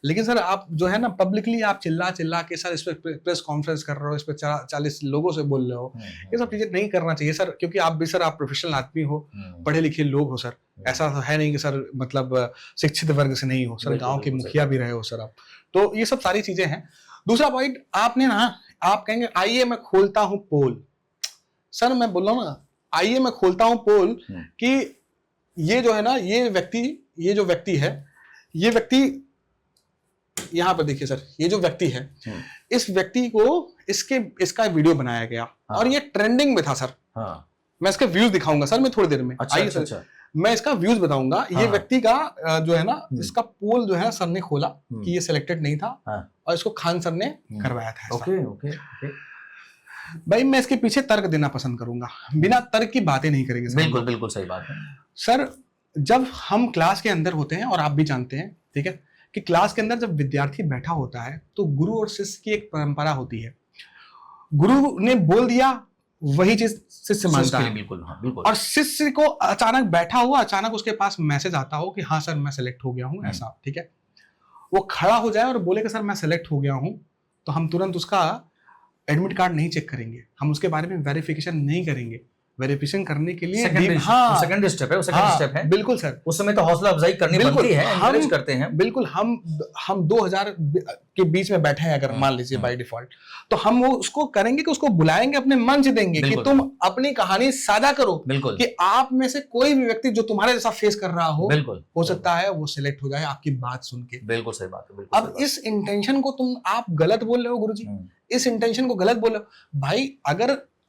[SPEAKER 2] लेकिन सर आप जो है ना, पब्लिकली आप चिल्ला के सर इस पे प्रेस कॉन्फ्रेंस कर रहे हो, इस पे 40 लोगों से बोल रहे हो, ये सब चीजें नहीं करना चाहिए सर। क्योंकि आप भी सर, आप प्रोफेशनल आदमी हो, पढ़े लिखे लोग हो सर। ऐसा तो है नहीं कि सर मतलब शिक्षित वर्ग से नहीं हो सर, गांव के मुखिया भी रहे हो सर आप। तो ये सब सारी चीजें हैं। दूसरा पॉइंट आपने ना, आप कहेंगे आइए मैं खोलता हूं पोल। सर मैं बोल रहा हूं ना, आइए मैं खोलता हूं पोल कि ये जो है ना, ये जो व्यक्ति है, ये व्यक्ति यहाँ पर देखिए सर, ये जो व्यक्ति है, इस व्यक्ति को इसका वीडियो बनाया गया, और ये ट्रेंडिंग में था सर। मैं इसके व्यूज दिखाऊंगा सर, मैं थोड़ी देर में। आइए सर, मैं इसका व्यूज बताऊंगा। ये व्यक्ति का जो है ना, इसका पोल जो है सर ने खोला कि ये सिलेक्टेड नहीं था, और इसको खान सर ने करवाया था। ओके। भाई मैं इसके पीछे तर्क देना पसंद करूंगा, बिना तर्क की बातें नहीं करेंगे।
[SPEAKER 1] बिल्कुल सही बात है
[SPEAKER 2] सर। जब हम क्लास के अंदर होते हैं, और आप भी जानते हैं, ठीक है, कि क्लास के अंदर जब विद्यार्थी बैठा होता है, तो गुरु और शिष्य की एक परंपरा होती है। गुरु ने बोल दिया, वही चीज शिष्य मानता है। बिल्कुल। और शिष्य को अचानक बैठा हुआ, अचानक उसके पास मैसेज आता हो कि हाँ सर मैं सेलेक्ट हो गया हूँ, ऐसा, ठीक है, वो खड़ा हो जाए और बोले कि सर मैं सेलेक्ट हो गया हूँ, तो हम तुरंत उसका एडमिट कार्ड नहीं चेक करेंगे, हम उसके बारे में वेरिफिकेशन नहीं करेंगे। वेरिफिकेशन करने के लिए
[SPEAKER 1] सेकंड स्टेप है, सेकंड स्टेप है।
[SPEAKER 2] बिल्कुल सर,
[SPEAKER 1] उस समय तो हौसला अफजाई करनी बनती है, एनकरेज करते हैं।
[SPEAKER 2] बिल्कुल, हम 2000 के बीच में बैठे हैं अगर मान लीजिए बाय डिफॉल्ट, तो हम वो उसको करेंगे कि उसको बुलाएंगे, अपने मंच देंगे कि तुम अपनी कहानी साझा करो, कि आप में से कोई भी व्यक्ति जो तुम्हारे जैसा फेस कर रहा हो, हो सकता है वो सिलेक्ट हो जाए आपकी बात सुन के।
[SPEAKER 1] बिल्कुल सही बात है।
[SPEAKER 2] अब इस इंटेंशन को आप गलत बोल रहे हो गुरुजी, इस इंटेंशन को गलत बोल रहे हो भाई।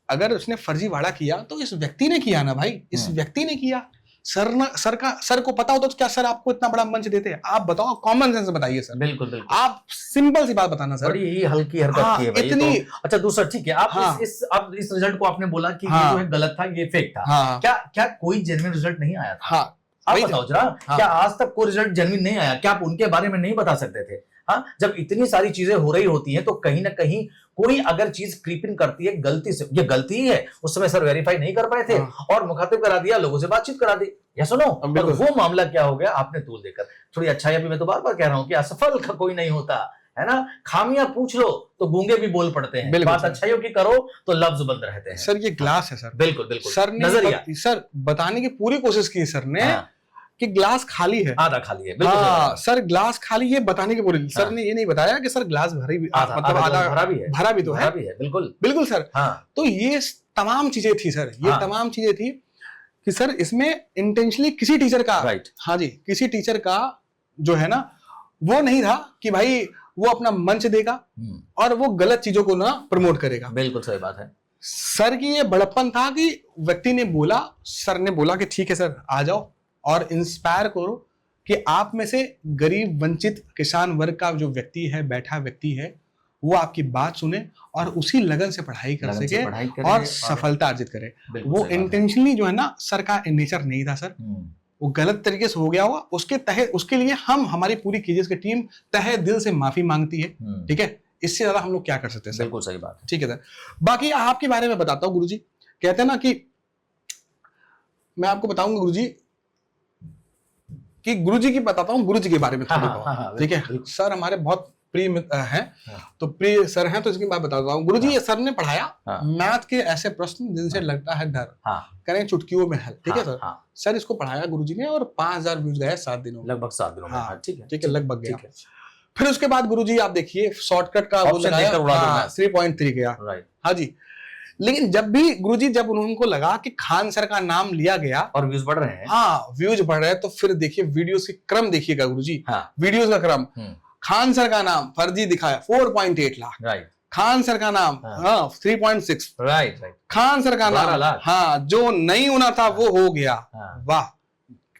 [SPEAKER 2] अगर उसने फर्जीवाड़ा किया तो इस व्यक्ति ने किया ना भाई, इस व्यक्ति ने किया। सर को पता होता तो क्या सर आपको इतना बड़ा मंच देते? आप बताओ, कॉमन सेंस बताइए सर।
[SPEAKER 1] बिल्कुल
[SPEAKER 2] आप सिंपल सी बात बताना सर,
[SPEAKER 1] बड़ी हल्की हरकत की है भाई इतनी तो। अच्छा दूसरा ठीक है, आप इस रिजल्ट को आपने बोला कि ये जो है गलत था, ये फेक था, क्या कोई जेन्युइन रिजल्ट नहीं आया था? आप बताओ जरा, क्या आज तक कोई रिजल्ट जेन्युइन नहीं आया? क्या आप उनके बारे में नहीं बता सकते थे? हाँ, जब इतनी सारी चीजें हो रही होती हैं तो कहीं ना कहीं कोई अगर चीज क्रीपिंग करती है गलती से, ये गलती ही है, उस समय सर वेरीफाई नहीं कर पाए थे और मुखातिब करा दिया, लोगों से बातचीत करा दी, या सुनो, और वो मामला क्या हो गया आपने तूल देकर। थोड़ी अच्छाई अभी मैं तो बार बार कह रहा हूं कि असफल का कोई नहीं होता है ना, खामियां पूछ लो तो गूंगे भी बोल पड़ते हैं, बात अच्छाइयों की करो तो लफ्ज बंद रहते हैं।
[SPEAKER 2] सर ये ग्लास है सर,
[SPEAKER 1] बिल्कुल बिल्कुल
[SPEAKER 2] सर ने सर बताने की पूरी कोशिश की सर ने कि ग्लास खाली है,
[SPEAKER 1] आधा खाली है।
[SPEAKER 2] हाँ सर, ग्लास खाली है बताने की पूरी, सर ने ये नहीं बताया कि सर ग्लास भरी भी, मतलब आधा भरा भी तो है।
[SPEAKER 1] बिल्कुल
[SPEAKER 2] बिल्कुल सर। तो ये तमाम चीजें थी सर, ये तमाम चीजें थी कि सर इसमें इंटेंशनली किसी टीचर का, हाँ जी, किसी टीचर का जो है ना वो नहीं था कि भाई वो अपना मंच देगा और वो गलत चीजों को ना प्रमोट करेगा।
[SPEAKER 1] बिल्कुल सही बात है।
[SPEAKER 2] सर की ये बड़प्पन था कि व्यक्ति ने बोला, सर ने बोला कि ठीक है सर आ जाओ और इंस्पायर करो कि आप में से गरीब वंचित किसान वर्ग का जो व्यक्ति है, बैठा व्यक्ति है, वो आपकी बात सुने और उसी लगन से पढ़ाई कर सके और सफलता अर्जित करे। वो इंटेंशनली जो है ना सर का नेचर नहीं था सर, वो गलत तरीके से हो गया हुआ, उसके लिए हमारी पूरी केजीएस की टीम तहे दिल से माफी मांगती है। ठीक है, इससे ज्यादा हम लोग क्या कर सकते हैं सर?
[SPEAKER 1] बिल्कुल सही बात है।
[SPEAKER 2] ठीक है सर। बाकी आपके बारे में बताता हूँ गुरुजी, कहते हैं ना कि मैं आपको बताऊंगा गुरुजी कि गुरुजी की बताता हूँ, गुरुजी के बारे में थोड़ी बहुत। ठीक है सर, हमारे बहुत प्रिय हैं, तो प्रिय सर हैं, तो इसकी बात बताता हूँ गुरुजी। ये सर ने पढ़ाया मैथ के ऐसे प्रश्न जिनसे लगता है डर, करें चुटकियों में हल। ठीक है सर, सर इसको पढ़ाया गुरुजी ने और 5000 व्यूज गए 7 दिनों में,
[SPEAKER 1] लगभग 7 दिनों में।
[SPEAKER 2] ठीक है लगभग गया। फिर उसके बाद गुरुजी आप देखिए शॉर्टकट का वो लगाया 3.3 गया। हाँ जी, लेकिन जब उनको लगा कि खान सर का नाम लिया गया
[SPEAKER 1] और व्यूज बढ़ रहे हैं,
[SPEAKER 2] व्यूज बढ़ रहे हैं, तो फिर देखिए वीडियोस के क्रम देखिएगा गुरुजी, वीडियोस का क्रम। खान सर का नाम फर्जी दिखाया 4.8 लाख,
[SPEAKER 1] राइट।
[SPEAKER 2] खान सर का नाम 3.6,
[SPEAKER 1] राइट।
[SPEAKER 2] खान सर का नाम जो नहीं होना था वो हो गया। वाह,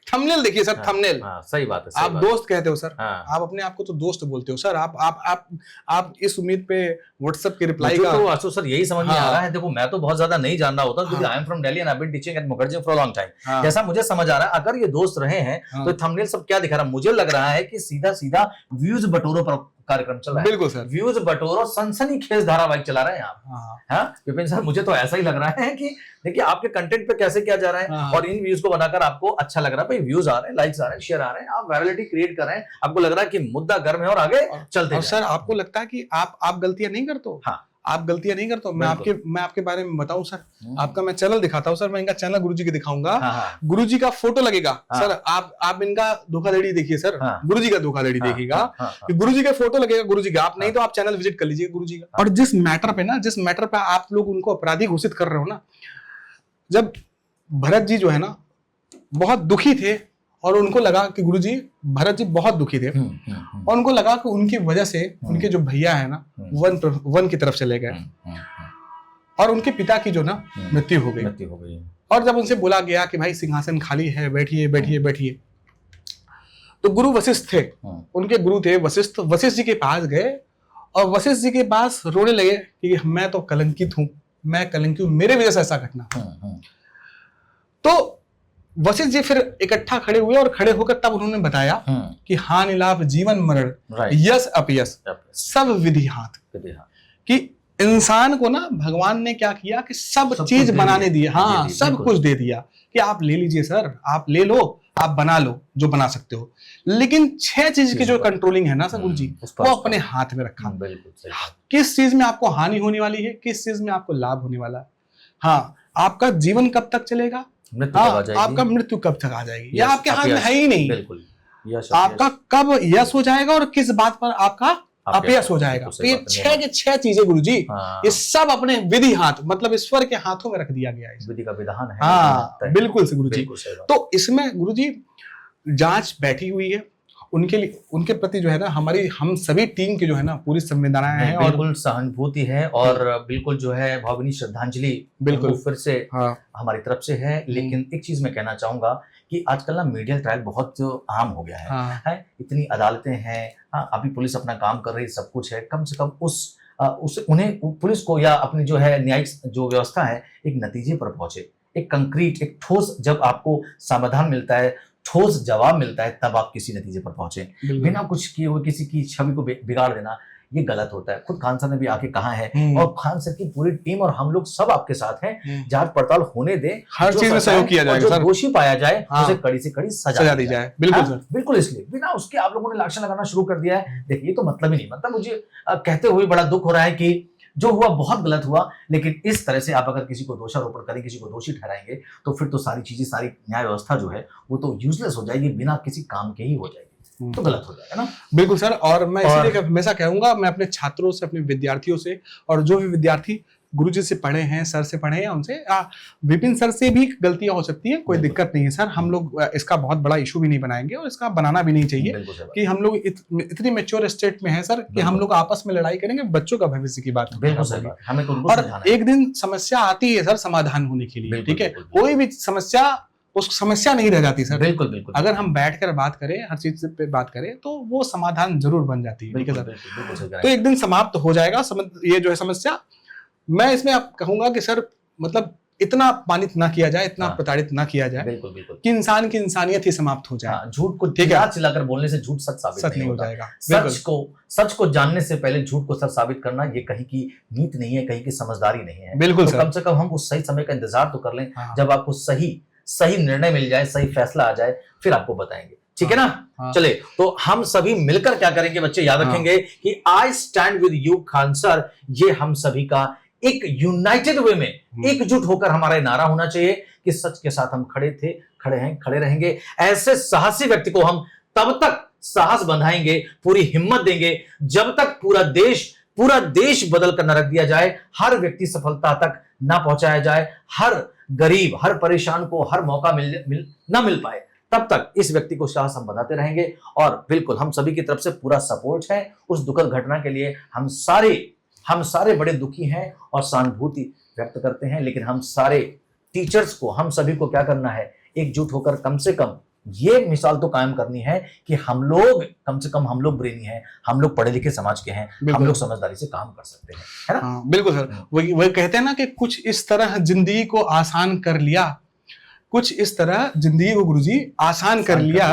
[SPEAKER 2] थंबनेल देखिए सर, थंबनेल।
[SPEAKER 1] सही बात है।
[SPEAKER 2] आप दोस्त कहते हो सर, आप अपने आप को तो दोस्त बोलते हो सर। आप इस उम्मीद पे व्हाट्सएप के रिप्लाई का
[SPEAKER 1] तो आशु सर यही समझ में आ रहा है। देखो मैं तो बहुत ज्यादा नहीं जान रहा होता क्योंकि I am from Delhi and I have been teaching at Mukherjee for a long time. जैसा मुझे समझ आ रहा है, अगर ये दोस्त रहे हैं तो थंबनेल सब क्या दिखा रहा है? मुझे लग रहा है कि सीधा सीधा व्यूज बटोरो पर कार्यक्रम चल रहा है।
[SPEAKER 2] बिल्कुल सर,
[SPEAKER 1] व्यूज बटोरो सनसनीखेज धारावाहिक चला रहे हैं आप। हाँ विपिन सर, मुझे तो ऐसा ही लग रहा है कि देखिए आपके कंटेंट पे कैसे किया जा रहा है और इन व्यूज को बनाकर आपको अच्छा लग रहा है, भाई व्यूज आ रहे हैं, लाइक्स आ रहे हैं, शेयर आ रहे हैं, आप वायरलिटी क्रिएट कर रहे हैं, आपको लग रहा है कि मुद्दा गर्म है और आगे चलते हैं।
[SPEAKER 2] सर आपको लगता है कि आप गलतियां नहीं करते हो?
[SPEAKER 1] हाँ,
[SPEAKER 2] आप गलतियां नहीं करते हो। मैं आपके बारे में बताऊं सर, आपका मैं चैनल दिखाता हूं सर, मैं इनका चैनल गुरुजी के दिखाऊंगा। गुरुजी का फोटो लगेगा सर, आप इनका धोखाधड़ी देखिए सर, गुरुजी का धोखाधड़ी देखिएगा, गुरुजी का फोटो लगेगा गुरुजी का। आप नहीं तो आप चैनल विजिट कर लीजिए गुरुजी का। और जिस मैटर पे आप लोग उनको अपराधी घोषित कर रहे हो ना, जब भरत जी जो है ना बहुत दुखी थे और उनको लगा कि गुरुजी, भरत जी बहुत दुखी थे और उनको लगा कि उनकी वजह से उनके जो भैया है ना वन की तरफ चले गए और उनके पिता की जो ना मृत्यु हो गई। और जब उनसे बोला गया कि भाई सिंहासन खाली है, बैठिए बैठिए बैठिए, तो गुरु वशिष्ठ थे, उनके गुरु थे वशिष्ठ जी के पास गए और वशिष्ठ जी के पास रोने लगे कि मैं तो कलंकित हूं, मैं कलंकी हूं, मेरे वजह से ऐसा घटना। तो वशिष्ठ जी फिर इकट्ठा खड़े हुए और खड़े होकर तब उन्होंने बताया कि हानि लाभ जीवन मरण, यश अपयश सब विधि हाथ, कि इंसान को ना भगवान ने क्या किया कि सब चीज बनाने दिया। हाँ, सब कुछ दे दिया कि आप ले लीजिए सर, आप ले लो, आप बना लो जो बना सकते हो, लेकिन 6 चीज की जो कंट्रोलिंग है ना सर गुरुजी, वो अपने हाथ में रखा। किस चीज में आपको हानि होने वाली है, किस चीज में आपको लाभ होने वाला है, हाँ, आपका जीवन कब तक चलेगा,
[SPEAKER 1] मृत्यु कब आ जाएगी,
[SPEAKER 2] आपका मृत्यु कब तक आ जाएगी,
[SPEAKER 1] यश,
[SPEAKER 2] यह आपके हाथ में है ही नहीं।
[SPEAKER 1] बिल्कुल, यश,
[SPEAKER 2] आपका कब यश हो जाएगा और किस बात पर आपका अपयश हो जाएगा। तो ये 6 के 6 चीजें गुरुजी, ये सब अपने विधि हाथ, मतलब ईश्वर के हाथों में रख दिया गया है।
[SPEAKER 1] विधि का विधान है।
[SPEAKER 2] हाँ, बिल्कुल से गुरुजी। तो इसमें गुरुजी जांच बैठी हुई है, उनके लिए, उनके प्रति जो है ना हमारी, हम सभी टीम की जो है ना पूरी संवेदनाएं हैं और
[SPEAKER 1] बिल्कुल सहानुभूति है और बिल्कुल जो है भावनीय श्रद्धांजलि बिल्कुल फिर से हमारी तरफ से है। लेकिन एक चीज मैं कहना चाहूंगा कि आजकल ना मीडिया ट्रायल बहुत आम हो गया है, इतनी अदालतें हैं, अभी पुलिस अपना काम कर रही है, सब कुछ है, कम से कम उन्हें पुलिस को या अपनी जो है न्यायिक जो व्यवस्था है एक नतीजे पर पहुंचे, एक कंक्रीट, एक ठोस, जब आपको समाधान मिलता है, ठोस जवाब मिलता है, तब आप किसी नतीजे पर पहुंचे। बिना कुछ किए हुए किसी की छवि को बिगाड़ देना ये गलत होता है। खुद खान सर ने भी आके कहा है और खान सर की पूरी टीम और हम लोग सब आपके साथ हैं, जांच पड़ताल होने दे,
[SPEAKER 2] हर चीज में सहयोग किया जाएगा सर,
[SPEAKER 1] दोषी पाया जाए उसे कड़ी से कड़ी सजा दी जाए।
[SPEAKER 2] बिल्कुल सर,
[SPEAKER 1] बिल्कुल। इसलिए बिना उसके आप लोगों ने लांछन लगाना शुरू कर दिया है, देखिए तो मतलब ही नहीं, मतलब मुझे कहते हुए बड़ा दुख हो रहा है कि जो हुआ बहुत गलत हुआ, लेकिन इस तरह से आप अगर किसी को दोषारोपण करें, किसी को दोषी ठहराएंगे, तो फिर तो सारी चीजें, सारी न्याय व्यवस्था जो है वो तो यूजलेस हो जाएगी, बिना किसी काम के ही हो जाएगी, तो गलत हो जाएगा ना।
[SPEAKER 2] बिल्कुल सर, और मैं इसलिए हमेशा कहूंगा, मैं अपने छात्रों से, अपने विद्यार्थियों से, और जो भी विद्यार्थी गुरुजी से पढ़े हैं, सर से पढ़े हैं, उनसे विपिन सर से भी गलतियां हो सकती है, कोई दिक्कत नहीं है सर, हम लोग इसका बहुत बड़ा इशू भी नहीं बनाएंगे और इसका बनाना भी नहीं चाहिए कि हम लोग इतनी मैच्योर स्टेट में हैं सर कि हम लोग आपस में लड़ाई करेंगे, बच्चों का भविष्य की बात
[SPEAKER 1] हमें।
[SPEAKER 2] और एक दिन समस्या आती है सर समाधान होने के लिए, ठीक है, कोई भी समस्या उस समस्या नहीं रह जाती सर।
[SPEAKER 1] बिल्कुल बिल्कुल।
[SPEAKER 2] अगर हम बैठकर बात करें, हर चीज पे बात करें, तो वो समाधान जरूर बन जाती है, ठीक है सर। तो एक दिन समाप्त हो जाएगा ये जो है समस्या। मैं इसमें आप कहूंगा कि सर मतलब इतना अपमानित ना किया जाए, इतना प्रताड़ित ना किया जाए,
[SPEAKER 1] बिल्कुल बिल्कुल,
[SPEAKER 2] कि इंसान की इंसानियत ही समाप्त हो जाए।
[SPEAKER 1] झूठ को चिल्लाकर बोलने से झूठ सच साबित नहीं हो जाएगा। सच को जानने से पहले झूठ को सच साबित करना ये कहीं की नीति नहीं है, कहीं की समझदारी नहीं है।
[SPEAKER 2] बिल्कुल
[SPEAKER 1] तो कम से कम हम उस सही समय का इंतजार तो कर लें, जब आपको सही निर्णय मिल जाए, सही फैसला आ जाए, फिर आपको बताएंगे, ठीक है ना। चले, तो हम सभी मिलकर क्या करेंगे बच्चे, याद रखेंगे कि I stand with you Khan sir, ये हम सभी का एक यूनाइटेड वे में, एकजुट होकर हमारा नारा होना चाहिए कि सच के साथ हम खड़े थे, खड़े हैं, खड़े रहेंगे। ऐसे साहसी व्यक्ति को हम तब तक साहस बंधाएंगे, पूरी हिम्मत देंगे, जब तक पूरा देश बदल कर न रख दिया जाए, हर व्यक्ति सफलता तक ना पहुंचाया जाए, हर गरीब, हर परेशान को हर मौका ना मिल पाए, तब तक इस व्यक्ति को साहस हम बनाते रहेंगे। और बिल्कुल हम सभी की तरफ से पूरा सपोर्ट है उस दुखद घटना के लिए। हम सारे बड़े दुखी हैं और सहानुभूति व्यक्त करते हैं, लेकिन हम सारे टीचर्स को, हम सभी को क्या करना है, एकजुट होकर कम से कम ये मिसाल तो कायम करनी है कि हम लोग, कम से कम हम लोग ब्रेनी हैं, हम लोग पढ़े लिखे समाज के हैं, हम लोग समझदारी से काम कर सकते हैं, है ना।
[SPEAKER 2] बिल्कुल सर, वही कहते हैं ना कि कुछ इस तरह जिंदगी को आसान कर लिया, कुछ इस तरह जिंदगी को गुरुजी आसान कर लिया,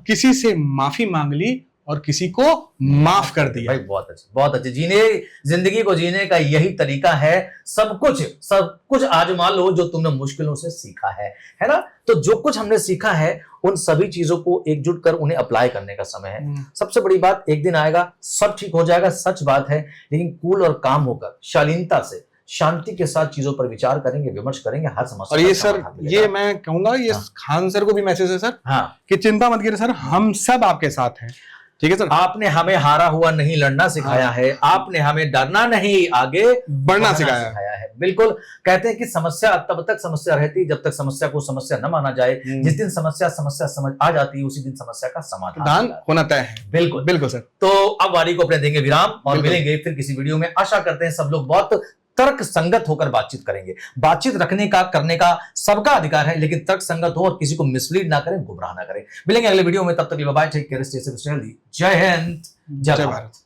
[SPEAKER 2] किसी से माफी मांग ली और किसी को माफ कर दिया।
[SPEAKER 1] भाई बहुत अच्छे। जिंदगी को जीने का यही तरीका है। सब कुछ आजमा लो जो तुमने मुश्किलों से सीखा है ना। तो जो कुछ हमने सीखा है उन सभी चीजों को एकजुट कर उन्हें अप्लाई करने का समय है। सबसे बड़ी बात, एक दिन आएगा सब ठीक हो जाएगा, सच बात है, लेकिन कूल और काम होकर शालीनता से, शांति के साथ चीजों पर विचार करेंगे, विमर्श करेंगे, हर समस्या।
[SPEAKER 2] और ये सर, ये मैं कहूंगा, ये खान सर को भी मैसेज है सर, कि चिंता मत करिए सर, हम सब आपके साथ हैं, ठीक है सर।
[SPEAKER 1] आपने हमें हारा हुआ नहीं लड़ना सिखाया है, आपने हमें डरना नहीं आगे
[SPEAKER 2] बढ़ना सिखाया है।
[SPEAKER 1] बिल्कुल। कहते हैं कि समस्या तब तक समस्या रहती जब तक समस्या को समस्या न माना जाए। जिस दिन समस्या समझ आ जाती है, उसी दिन समस्या का समाधान
[SPEAKER 2] होना तय है। बिल्कुल सर।
[SPEAKER 1] तो अब वारी को अपने देंगे विराम और मिलेंगे फिर किसी वीडियो में। आशा करते हैं सब लोग बहुत तर्क संगत होकर बातचीत करेंगे। बातचीत रखने का, करने का सबका अधिकार है, लेकिन तर्क संगत हो और किसी को मिसलीड ना करें, गुमराह ना करें। मिलेंगे अगले वीडियो में, तब तक bye, take care, stay safe, stay healthy. जय हिंद, जय भारत।